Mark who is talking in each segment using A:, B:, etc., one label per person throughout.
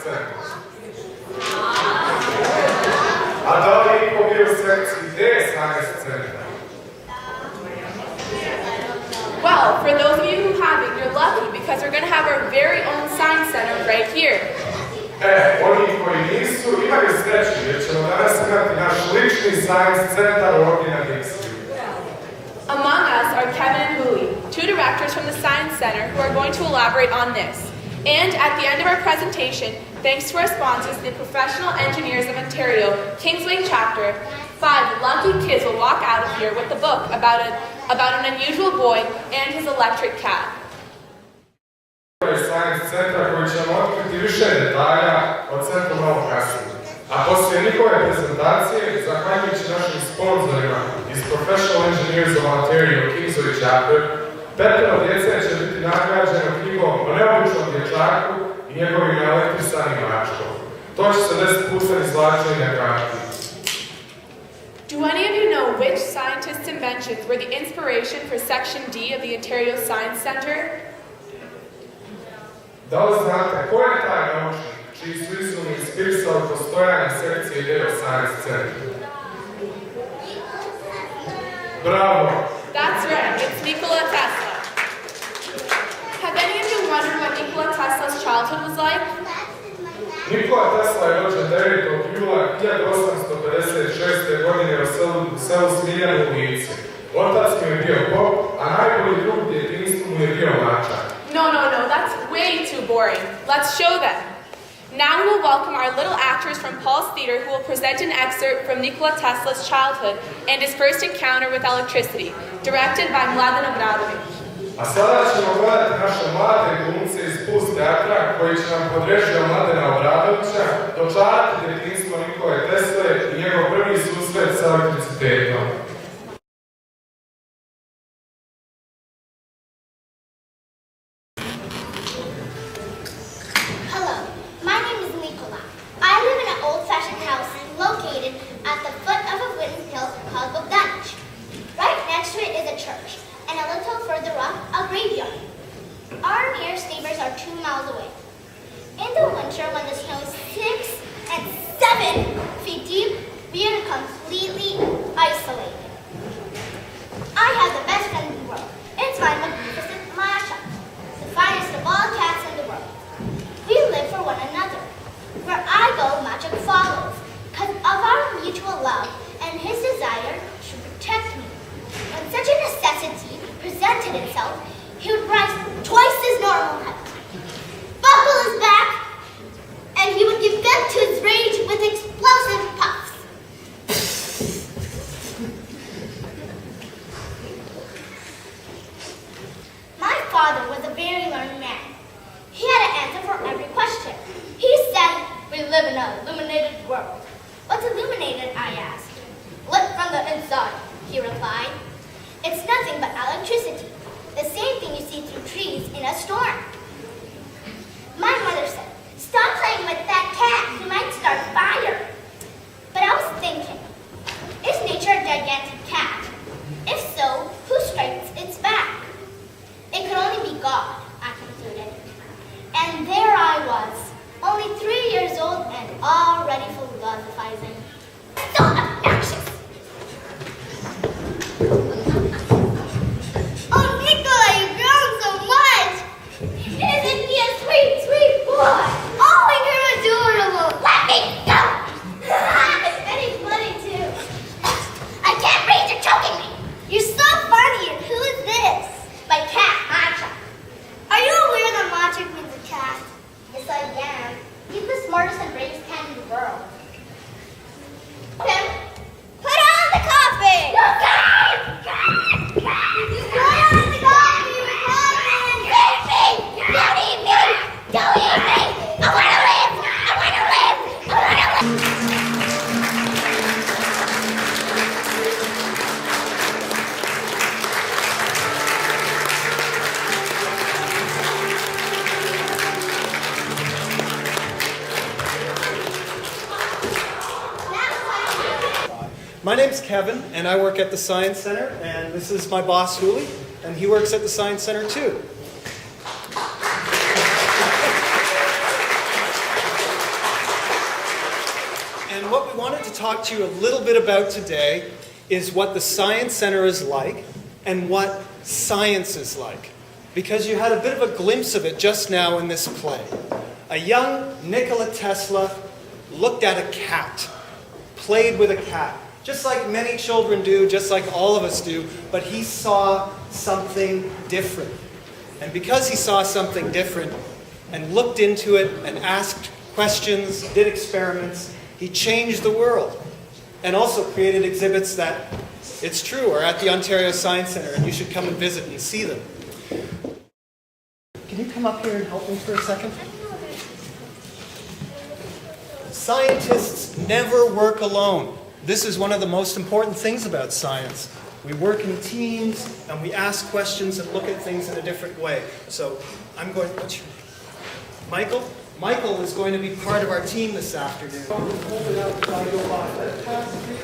A: Centra? A da li iko bio u sekciji gde je Science Centra?
B: Well, for those of you who haven't, you're lucky because we're going to have our very own science center right here.
A: Oni koji nisu imaju sreću jer ćemo danas imati naš lični Science Centar ovdje na Dixiju.
B: Among us are Kevin and Hooley, two directors from the Science Center who are going to elaborate on this. And at the end of our presentation, thanks to our sponsors, the Professional Engineers of Ontario, Kingsway Chapter, 5 lucky kids will walk out of here with a book about an unusual boy and his electric cat.
A: Science Centra koji ćemo otkriti više detalja od Centra malo kasnije. A poslije Nikole prezentacije, zahvaljujući našim sponzorima iz Professional Engineers of Ontario, Kingsway Chapter, 5 djece će biti nagrađeno knjigom o neobičnom dječaku i njegovim elektrisanim mačkom. To će se desiti putem izvlačenja karti.
B: Do any of you know which scientists' inventions were the inspiration for Section D of the Ontario Science Centre?
A: Da li znate ko je taj naučnik čiji su izumi inspirisali postojanje sekcije D u Science Centru? Bravo!
B: That's right, it's Nikole Tesle. Have any of you wondered what Nikole Tesle's childhood was like?
A: Nikole Tesle je rođen 9. jula 1856. godine u selu Smiljanu u Lici. Otac mu je bio pop, a najbolji drug u djetinjstvu mu je bio mačak.
B: No, that's way too boring. Let's show them. Now we will welcome our little actors from Paul's Theatre who will present an excerpt from Nikole Tesle's childhood and his first encounter with electricity, directed by McLaughlin.
A: A sada ćemo gledati naše mlade glumce iz Plus teatra koji će nam pod režijom Mladena Obradovića dočarati djetinjstvo Nikole Tesle i njegov prvi susret sa elektricitetom.
C: Hello, my name is Nikole. I live in an old-fashioned house located at the foot of a wooden hill called Bogdanić. Right next to it is a church, and a little further up, a graveyard. Our nearest neighbors are 2 miles away. In the winter, when the snow is 6 and 7 feet deep, we are completely isolated. I have the best friend in the world. It's my magnificent MAČAK, the finest of all cats in the world. We live for one another. Where I go, MAČAK follows, because of our mutual love and his desire to protect me. When such a necessity presented itself, he would rise twice his normal height, buckle his back, and he would give vent to his rage with explosive puffs. My father was a very learned man. He had an answer for every question. He said, "We live in an illuminated world." "What's illuminated?" I asked. "Lit from the inside," he replied. "It's nothing but electricity, the same thing you see through trees in a storm." My mother said, "Stop playing with that cat, he might start fire." But I was thinking, is nature a gigantic cat? If so, who strikes its back? It could only be God, I concluded. And there I was, only 3 years old and already philosophizing. So obnoxious! "Oh, Nikole, you've grown so much! Isn't he a sweet, sweet boy? Oh, and you're adorable! Let me go!" And he's funny too. "I can't breathe, you're choking me! You're so funny, and who is this?" "My cat, MAČAK." "Are you aware that MAČAK means a cat?" "Yes, I am. He's the smartest and bravest cat in the world." "Tim, put on the coffee!" "You guys! Put on the coffee, McLaughlin! Leave me! Don't eat me! Don't eat me! I want to live! I want to live! I want to live!
D: My name's Kevin, and I work at the Science Center, and this is my boss, Hooley, and he works at the Science Center too. And what we wanted to talk to you a little bit about today is what the Science Center is like and what science is like. Because you had a bit of a glimpse of it just now in this play. A young Nikole Tesle looked at a cat, played with a cat, just like many children do, just like all of us do, but he saw something different. And because he saw something different and looked into it and asked questions, did experiments, he changed the world. And also created exhibits that, it's true, are at the Ontario Science Centre, and you should come and visit and see them. Can you come up here and help me for a second? Scientists never work alone. This is one of the most important things about science. We work in teams, and we ask questions and look at things in a different way. So, I'm going, what's your name? Michael? Michael is going to be part of our team this afternoon. Hold it out until I go by. Let it pass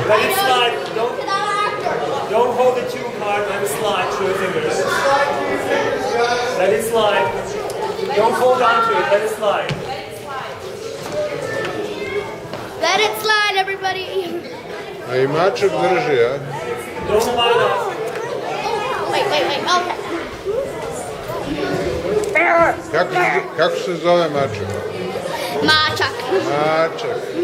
E: Let it slide. Don't hold it too hard. Let it slide through your fingers. Let it slide. Don't hold on to it. Let it slide.
C: Let it slide, everybody.
F: A i mačak drži, a?
E: Don't slide off.
C: Wait, okay.
F: Kako se zove mačak?
C: Mačak.
F: Mačak.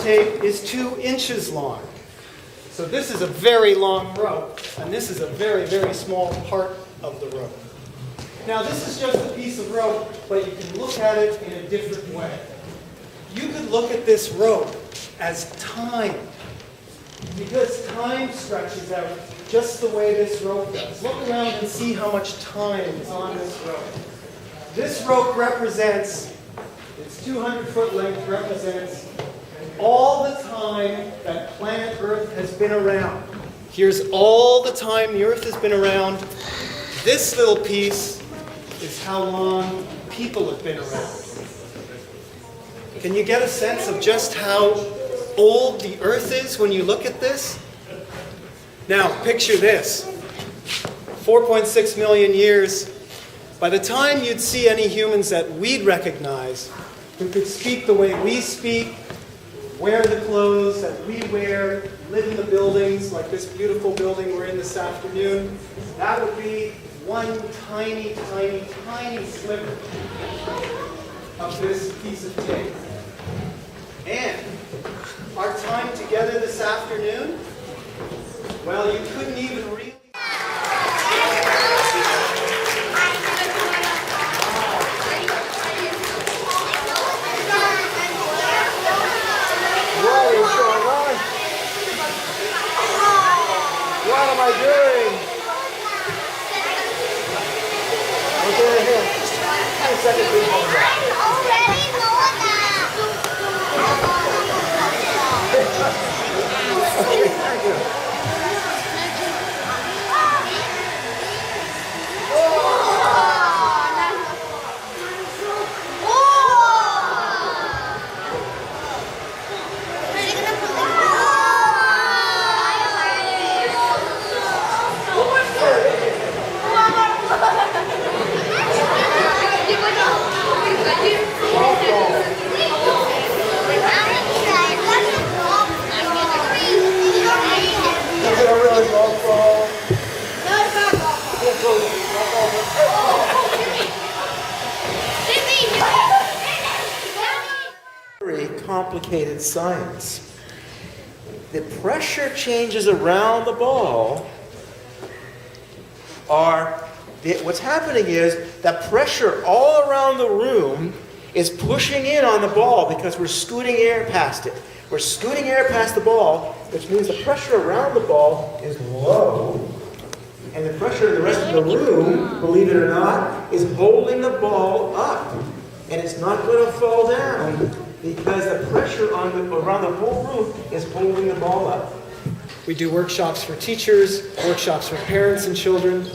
D: Tape is 2 inches long. So this is a very long rope, and this is a very, very small part of the rope. Now this is just a piece of rope, but you can look at it in a different way. You could look at this rope as time, because time stretches out just the way this rope does. Look around and see how much time is on this rope. This rope represents, its 200-foot length represents all the time that planet Earth has been around. Here's all the time the Earth has been around. This little piece is how long people have been around. Can you get a sense of just how old the Earth is when you look at this? Now, picture this. 4.6 million years. By the time you'd see any humans that we'd recognize, who could speak the way we speak, wear the clothes that we wear, live in the buildings like this beautiful building we're in this afternoon, that would be one tiny, tiny, tiny sliver of this piece of tape. And our time together this afternoon, well, you couldn't even really...
F: What am I doing? Okay, here. 10 seconds, please.
C: I'm already knowing
F: Thank you.
G: complicated science. The pressure changes around the ball what's happening is that pressure all around the room is pushing in on the ball because we're scooting air past it. We're scooting air past the ball, which means the pressure around the ball is low. And the pressure in the rest of the room, believe it or not, is holding the ball up. And it's not going to fall down because the pressure around the whole room is holding the ball up.
D: We do workshops for teachers, workshops for parents and children.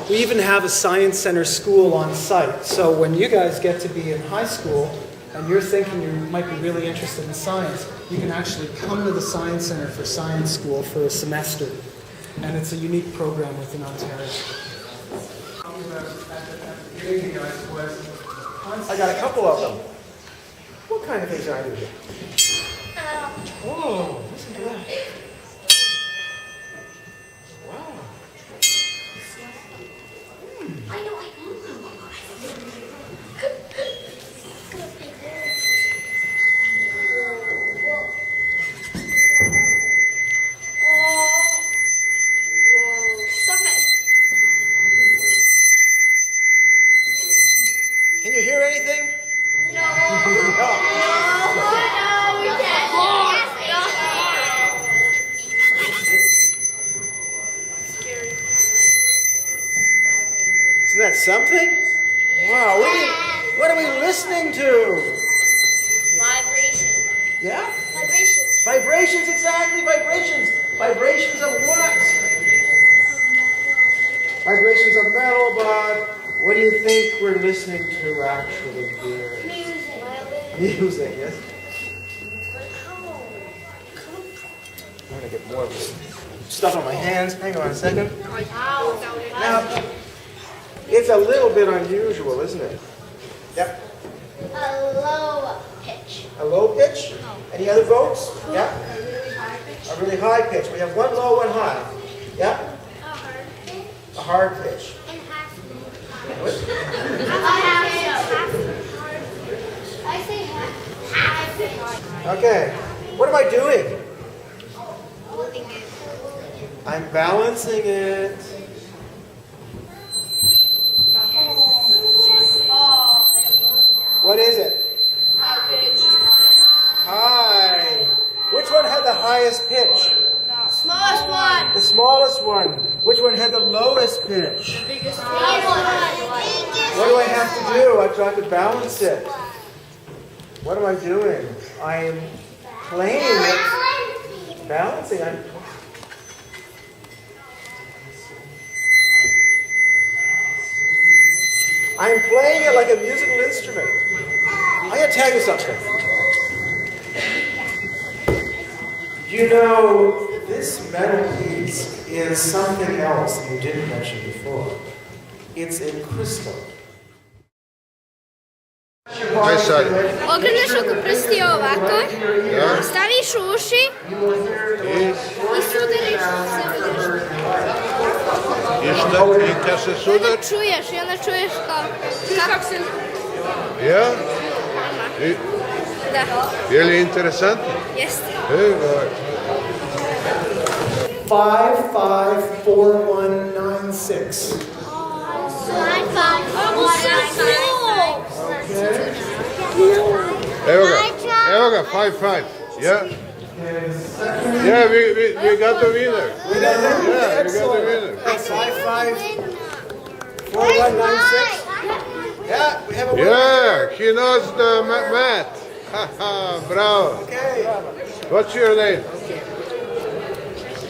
D: We even have a science center school on site. So when you guys get to be in high school and you're thinking you might be really interested in science, you can actually come to the science center for science school for a semester. And it's a unique program within Ontario.
G: I got a couple of them. What kind of things are I doing? Whoa, listen to that. Wow. Can you hear anything?
C: No, we can't.
G: Isn't that something? Wow, what are we listening to?
C: Vibration.
G: Yeah?
C: Vibration.
G: Vibrations, exactly, vibrations. Vibrations of what? Vibrations of metal, but what do you think we're listening to actually here?
C: Music.
G: Music, yes? I'm going to get more of this stuff on my hands. Hang on a second. Now, it's a little bit unusual, isn't it? Yep.
C: A low pitch.
G: A low pitch? Any other votes? Yeah? A really high pitch. We have one low, one high. Yeah?
C: A hard pitch.
G: A hard pitch.
C: And half.
G: What?
C: I say half pitch.
G: Okay. What am I doing?
C: Holding it.
G: I'm balancing it. What is it? High. Which one had the highest pitch?
C: Smallest one.
G: The smallest one. Which one had the lowest pitch?
C: Biggest one.
G: What do I have to do? I try to balance it. What am I doing? I'm playing it. Balancing. I'm playing it like a musical instrument. I'm going to tell you something. You know, this metal piece is something else you didn't mention before. It's in crystal.
H: Aj sad.
C: Okreneš oko prsti ovako, staviš u uši i sudariš se.
H: I šta? I kad se
C: I
H: sudar?
C: onda čuješ kao kako se...
H: Ja? I,
C: Da,
H: je li interesantno?
C: jeste.
H: Goj.
D: 554196.
H: Evo ga, 5-5. Yeah. Yeah, we got the winner. Yeah, we got the winner.
G: 554196. Yeah, we have a winner.
H: Yeah, he knows the math. Haha, bravo.
G: Okay.
H: What's your name?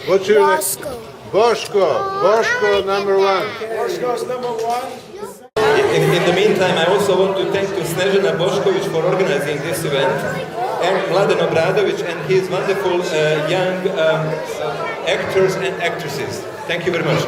H: What's your name? Boško, number one.
G: Boško's number one.
I: In the meantime, I also want to thank to Snežana Bošković for organizing this event, and Mladen Obradović and his wonderful young actors and actresses. Thank you very much.